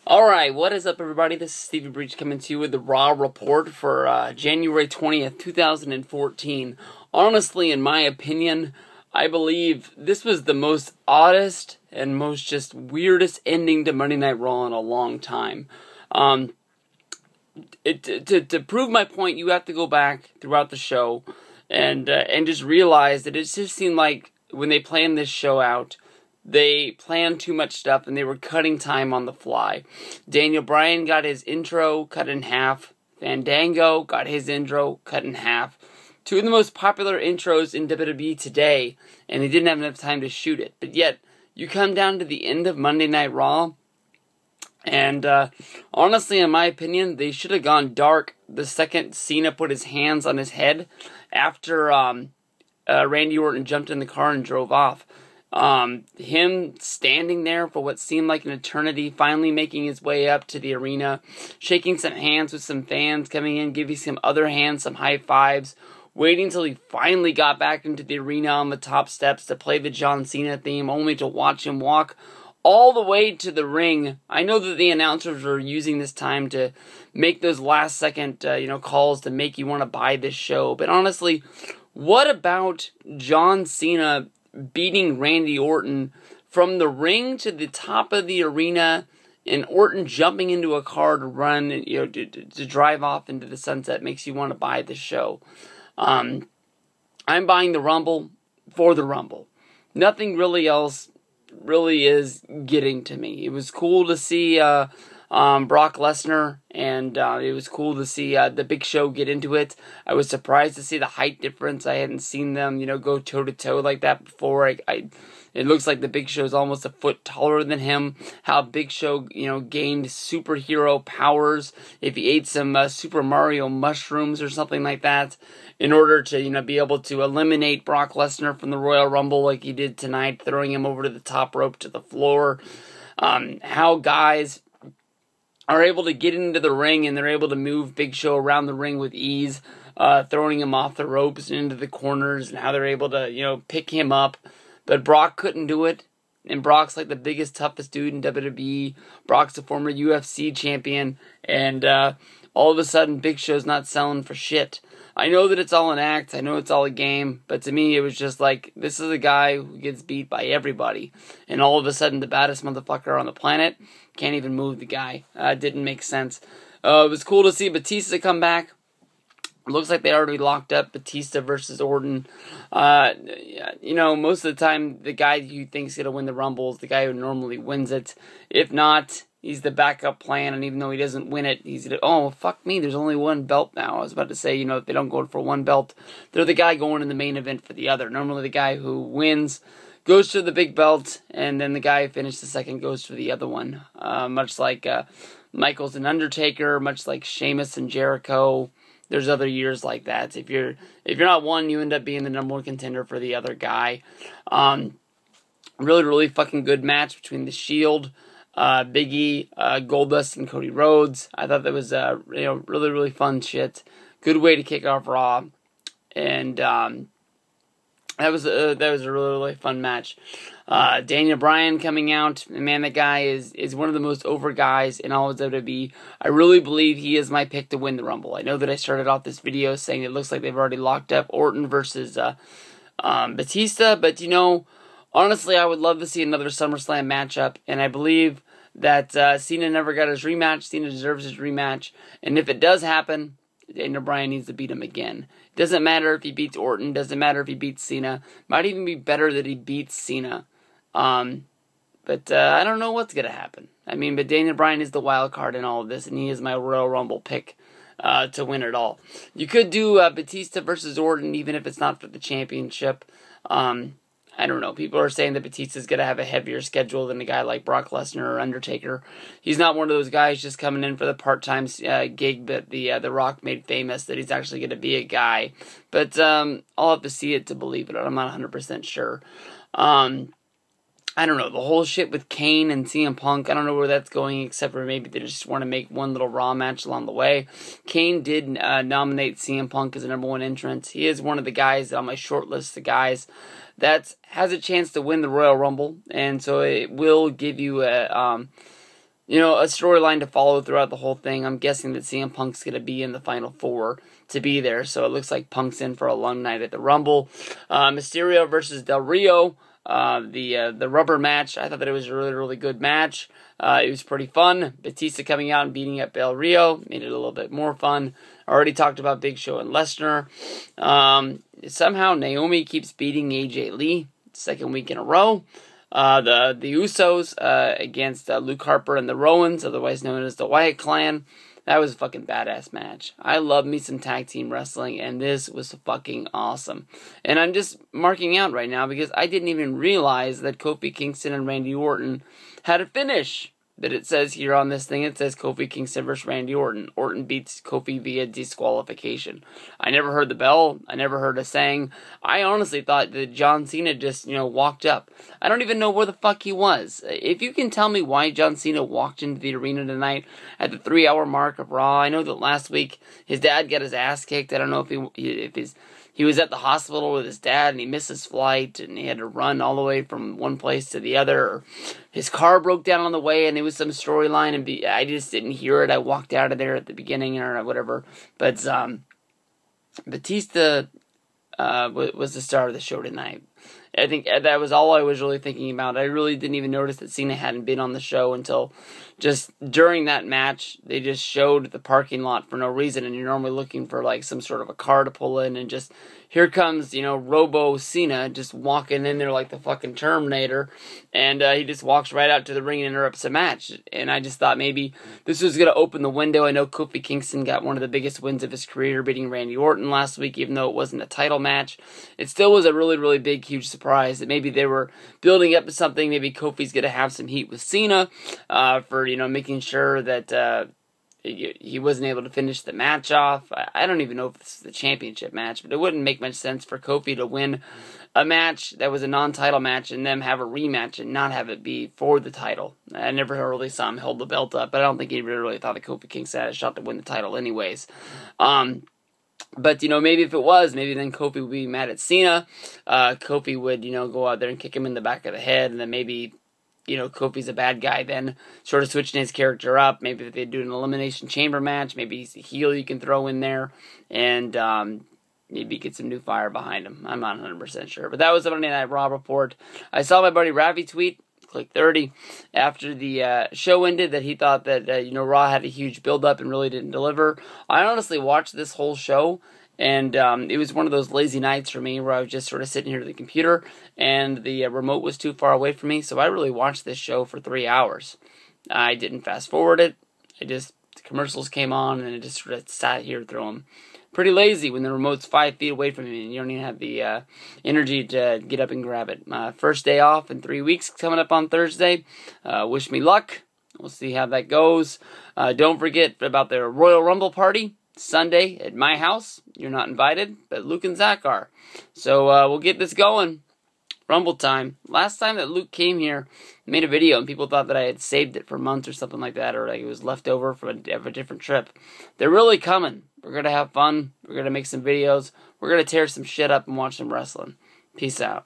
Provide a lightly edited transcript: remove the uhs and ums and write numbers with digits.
Alright, what is up everybody? This is Stevie Breach coming to you with the Raw report for January 20th, 2014. Honestly, in my opinion, I believe this was the most oddest and most just weirdest ending to Monday Night Raw in a long time. To prove my point, you have to go back throughout the show and just realize that it just seemed like when they planned this show out, they planned too much stuff and they were cutting time on the fly. Daniel Bryan got his intro cut in half. Fandango got his intro cut in half. Two of the most popular intros in WWE today, and they didn't have enough time to shoot it. But yet, you come down to the end of Monday Night Raw, and honestly, in my opinion, they should have gone dark the second Cena put his hands on his head after Randy Orton jumped in the car and drove off. Him standing there for what seemed like an eternity, finally making his way up to the arena, shaking some hands with some fans, coming in, giving some other hands some high fives, waiting till he finally got back into the arena on the top steps to play the John Cena theme, only to watch him walk all the way to the ring. I know that the announcers were using this time to make those last second, calls to make you want to buy this show, but honestly, what about John Cena beating Randy Orton from the ring to the top of the arena, and Orton jumping into a car to run, to drive off into the sunset makes you want to buy the show. I'm buying the Rumble for the Rumble. Nothing really else really is getting to me. It was cool to see Brock Lesnar, and it was cool to see the Big Show get into it. I was surprised to see the height difference. I hadn't seen them, go toe-to-toe like that before. It looks like the Big Show is almost a foot taller than him. How Big Show, gained superhero powers if he ate some Super Mario mushrooms or something like that in order to, be able to eliminate Brock Lesnar from the Royal Rumble like he did tonight, throwing him over to the top rope to the floor. How guys are able to get into the ring and they're able to move Big Show around the ring with ease, throwing him off the ropes and into the corners, and how they're able to, pick him up. But Brock couldn't do it, and Brock's like the biggest, toughest dude in WWE. Brock's a former UFC champion, and all of a sudden Big Show's not selling for shit. I know that it's all an act, I know it's all a game, but to me it was just like, this is a guy who gets beat by everybody, and all of a sudden the baddest motherfucker on the planet can't even move the guy. Didn't make sense. It was cool to see Batista come back. It looks like they already locked up Batista versus Orton. Most of the time the guy who thinks he'll win the Rumble is the guy who normally wins it. If not, he's the backup plan, and even though he doesn't win it, oh, fuck me, there's only one belt now. I was about to say, if they don't go for one belt, they're the guy going in the main event for the other. Normally the guy who wins goes to the big belt, and then the guy who finished the second goes for the other one. Much like Michaels and Undertaker, much like Sheamus and Jericho. There's other years like that. If you're not one, you end up being the number one contender for the other guy. Really, really fucking good match between The Shield, Big E, Goldust, and Cody Rhodes. I thought that was really, really fun shit. Good way to kick off Raw, and that was a really, really fun match. Daniel Bryan coming out, man, that guy is one of the most over guys in all of WWE. I really believe he is my pick to win the Rumble. I know that I started off this video saying it looks like they've already locked up Orton versus Batista, but honestly, I would love to see another SummerSlam matchup, and I believe that Cena never got his rematch. Cena deserves his rematch, and if it does happen, Daniel Bryan needs to beat him again. Doesn't matter if he beats Orton. Doesn't matter if he beats Cena. Might even be better that he beats Cena. But I don't know what's going to happen. But Daniel Bryan is the wild card in all of this, and he is my Royal Rumble pick to win it all. You could do Batista versus Orton, even if it's not for the championship. I don't know. People are saying that Batista's going to have a heavier schedule than a guy like Brock Lesnar or Undertaker. He's not one of those guys just coming in for the part-time gig that the Rock made famous, that he's actually going to be a guy. But I'll have to see it to believe it. I'm not 100% sure. I don't know. The whole shit with Kane and CM Punk, I don't know where that's going, except for maybe they just want to make one little Raw match along the way. Kane did nominate CM Punk as a #1 entrant. He is one of the guys on my short list of guys that has a chance to win the Royal Rumble, and so it will give you a you know, a storyline to follow throughout the whole thing. I'm guessing that CM Punk's going to be in the Final Four to be there, so it looks like Punk's in for a long night at the Rumble. Mysterio versus Del Rio, the rubber match. I thought that it was a really, really good match. It was pretty fun. Batista coming out and beating up Del Rio made it a little bit more fun. I already talked about Big Show and Lesnar. Somehow Naomi keeps beating AJ Lee, second week in a row. The Usos against Luke Harper and the Rowans, otherwise known as the Wyatt Clan. That was a fucking badass match. I love me some tag team wrestling, and this was fucking awesome. And I'm just marking out right now because I didn't even realize that Kofi Kingston and Randy Orton had a finish. That it says here on this thing, it says Kofi Kingston versus Randy Orton. Orton beats Kofi via disqualification. I never heard the bell. I never heard a saying. I honestly thought that John Cena just, walked up. I don't even know where the fuck he was. If you can tell me why John Cena walked into the arena tonight at the 3-hour mark of Raw. I know that last week his dad got his ass kicked. I don't know if he was at the hospital with his dad and he missed his flight and he had to run all the way from one place to the other. Or his car broke down on the way and it was some storyline and I just didn't hear it. I walked out of there at the beginning or whatever. But Batista was the star of the show tonight. I think that was all I was really thinking about. I really didn't even notice that Cena hadn't been on the show until just during that match. They just showed the parking lot for no reason, and you're normally looking for like some sort of a car to pull in, and just here comes, Robo Cena just walking in there like the fucking Terminator, and he just walks right out to the ring and interrupts the match. And I just thought maybe this was going to open the window. I know Kofi Kingston got one of the biggest wins of his career beating Randy Orton last week, even though it wasn't a title match. It still was a really, really big, huge surprise that maybe they were building up to something. Maybe Kofi's going to have some heat with Cena for, making sure that he wasn't able to finish the match off. I don't even know if this is the championship match, but it wouldn't make much sense for Kofi to win a match that was a non-title match and then have a rematch and not have it be for the title. I never really saw him hold the belt up, but I don't think he really thought that Kofi Kingston had a shot to win the title anyways. But, maybe if it was, maybe then Kofi would be mad at Cena. Kofi would, go out there and kick him in the back of the head, and then maybe, Kofi's a bad guy, then sort of switching his character up. Maybe if they do an Elimination Chamber match, maybe he's a heel you can throw in there, and maybe get some new fire behind him. I'm not 100% sure. But that was the Monday Night Raw report. I saw my buddy Ravi tweet, Click 30, after the show ended, that he thought that, Raw had a huge build-up and really didn't deliver. I honestly watched this whole show, and it was one of those lazy nights for me where I was just sort of sitting here at the computer, and the remote was too far away from me, so I really watched this show for 3 hours. I didn't fast-forward it. The commercials came on, and I just sort of sat here through them. Pretty lazy when the remote's 5 feet away from you and you don't even have the energy to get up and grab it. My first day off in 3 weeks coming up on Thursday. Wish me luck. We'll see how that goes. Don't forget about the Royal Rumble party Sunday at my house. You're not invited, but Luke and Zach are. So we'll get this going. Rumble time. Last time that Luke came here, I made a video and people thought that I had saved it for months or something like that, or like it was left over from a different trip. They're really coming. We're going to have fun. We're going to make some videos. We're going to tear some shit up and watch some wrestling. Peace out.